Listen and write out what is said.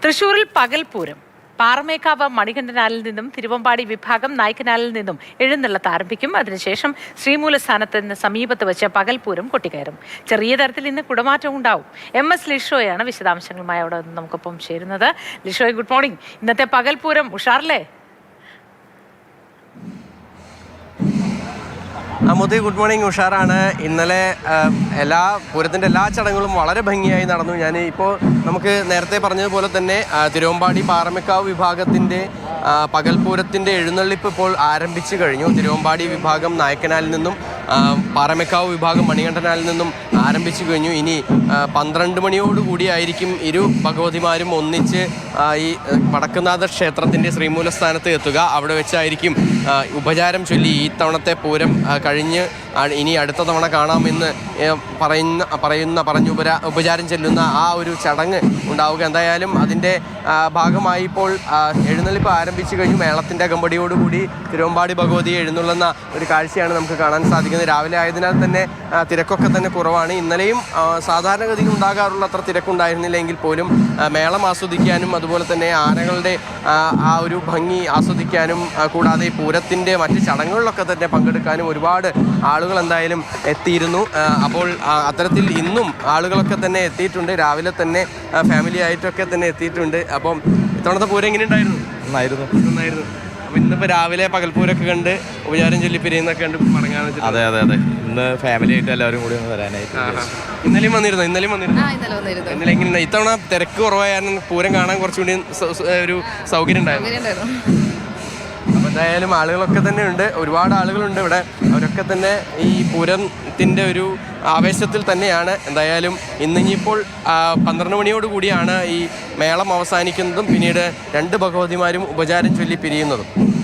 തൃശൂരിൽ പകൽപൂരം. പാറമേക്കാവ് മണികണ്ഠനാലിൽ നിന്നും തിരുവമ്പാടി വിഭാഗം നായ്ക്കനാലിൽ നിന്നും എഴുന്നള്ളത്ത് ആരംഭിക്കും. അതിനുശേഷം ശ്രീമൂലസ്ഥാനത്തിന് സമീപത്ത് വെച്ച് പകൽപൂരം കൊട്ടിക്കയറും. ചെറിയ തരത്തിൽ ഇന്ന് കുടമാറ്റം ഉണ്ടാവും. MS ലിഷോയാണ് വിശദാംശങ്ങളുമായി അവിടെ നമുക്കൊപ്പം ചേരുന്നത്. Lishoy, good morning. ഇന്നത്തെ പകൽപൂരം ഉഷാറില്ലേ? Modi, good morning. ഉഷാറാണ്. ഇന്നലെ പൂരത്തിൻ്റെ എല്ലാ ചടങ്ങുകളും വളരെ ഭംഗിയായി നടന്നു. ഇപ്പോൾ നമുക്ക് നേരത്തെ പറഞ്ഞതുപോലെ തന്നെ തിരുവമ്പാടി പാറമേക്കാവ് വിഭാഗത്തിൻ്റെ പകൽപൂരത്തിൻ്റെ എഴുന്നള്ളിപ്പ് ഇപ്പോൾ ആരംഭിച്ചു കഴിഞ്ഞു. തിരുവമ്പാടി വിഭാഗം നായ്ക്കനാലിൽ നിന്നും പാറമേക്കാവ് വിഭാഗം മണികണ്ഠനാലിൽ നിന്നും ആരംഭിച്ചു കഴിഞ്ഞു. ഇനി 12 മണിയോടുകൂടിയായിരിക്കും ഇരു ഭഗവതിമാരും ഒന്നിച്ച് ഈ വടക്കുംനാഥ ക്ഷേത്രത്തിൻ്റെ ശ്രീമൂലസ്ഥാനത്ത് എത്തുക. അവിടെ വെച്ചായിരിക്കും ഉപചാരം ചൊല്ലി ഈ തവണത്തെ പൂരം കഴിഞ്ഞ് ഇനി അടുത്ത തവണ കാണാമെന്ന് ഉപചാരം ചെല്ലുന്ന ആ ഒരു ചടങ്ങ് ഉണ്ടാവുക. എന്തായാലും അതിൻ്റെ ഭാഗമായി ഇപ്പോൾ എഴുന്നള്ളിപ്പ് ആരംഭിച്ചു കഴിഞ്ഞു. മേളത്തിൻ്റെ അകമ്പടിയോടുകൂടി തിരുവമ്പാടി ഭഗവതിയെ എഴുന്നള്ളുന്ന ഒരു കാഴ്ചയാണ് നമുക്ക് കാണാൻ സാധിക്കുന്നത്. രാവിലെ ആയതിനാൽ തന്നെ തിരക്കൊക്കെ തന്നെ കുറവാണ്. ഇന്നലെയും സാധാരണഗതിയിൽ ഉണ്ടാകാറുള്ള അത്ര തിരക്കുണ്ടായിരുന്നില്ലെങ്കിൽ പോലും മേളം ആസ്വദിക്കാനും അതുപോലെ തന്നെ ആനകളുടെ ആ ഒരു ഭംഗി ആസ്വദിക്കാനും കൂടാതെ പൂരത്തിൻ്റെ മറ്റ് ചടങ്ങുകളിലൊക്കെ തന്നെ പങ്കെടുക്കാനും ഒരുപാട് ആളുകൾ എന്തായാലും എത്തിയിരുന്നു. അപ്പോൾ അത്തരത്തിൽ ഇന്നും ആളുകളൊക്കെ തന്നെ എത്തിയിട്ടുണ്ട്. രാവിലെ തന്നെ ഫാമിലി ആയിട്ടൊക്കെ തന്നെ എത്തിയിട്ടുണ്ട്. അപ്പം ഇത്തവണത്തെ പൂരം എങ്ങനെ ഉണ്ടായിരുന്നു? നന്നായിരുന്നു. അപ്പോൾ ഇന്നിപ്പോൾ രാവിലെ പകൽപൂരൊക്കെ കണ്ട് ഉപചാരം ചൊല്ലി പിരിയുന്നൊക്കെ കണ്ട് മടങ്ങാൻ. അതെ. ഇന്ന് ഫാമിലി ആയിട്ട് എല്ലാവരും കൂടി ഒന്ന് വരാനായിട്ട്. ഇന്നലെയും വന്നിരുന്നു. ഇന്നലെ എങ്ങനെ? ഇത്തവണ തിരക്ക് കുറവായിരുന്നു. പൂരം കാണാൻ കുറച്ചുകൂടി ഒരു സൗകര്യം ഉണ്ടായിരുന്നു. അപ്പോൾ എന്തായാലും ആളുകളൊക്കെ തന്നെ ഉണ്ട്. ഒരുപാട് ആളുകളുണ്ട് ഇവിടെ. അവരൊക്കെ തന്നെ ഈ പൂരത്തിൻ്റെ ഒരു ആവേശത്തിൽ തന്നെയാണ്. എന്തായാലും ഇന്നിപ്പോൾ 12 മണിയോടുകൂടിയാണ് ഈ മേളം അവസാനിക്കുന്നതും പിന്നീട് 2 ഭഗവതിമാരും ഉപചാരം ചൊല്ലി പിരിയുന്നതും.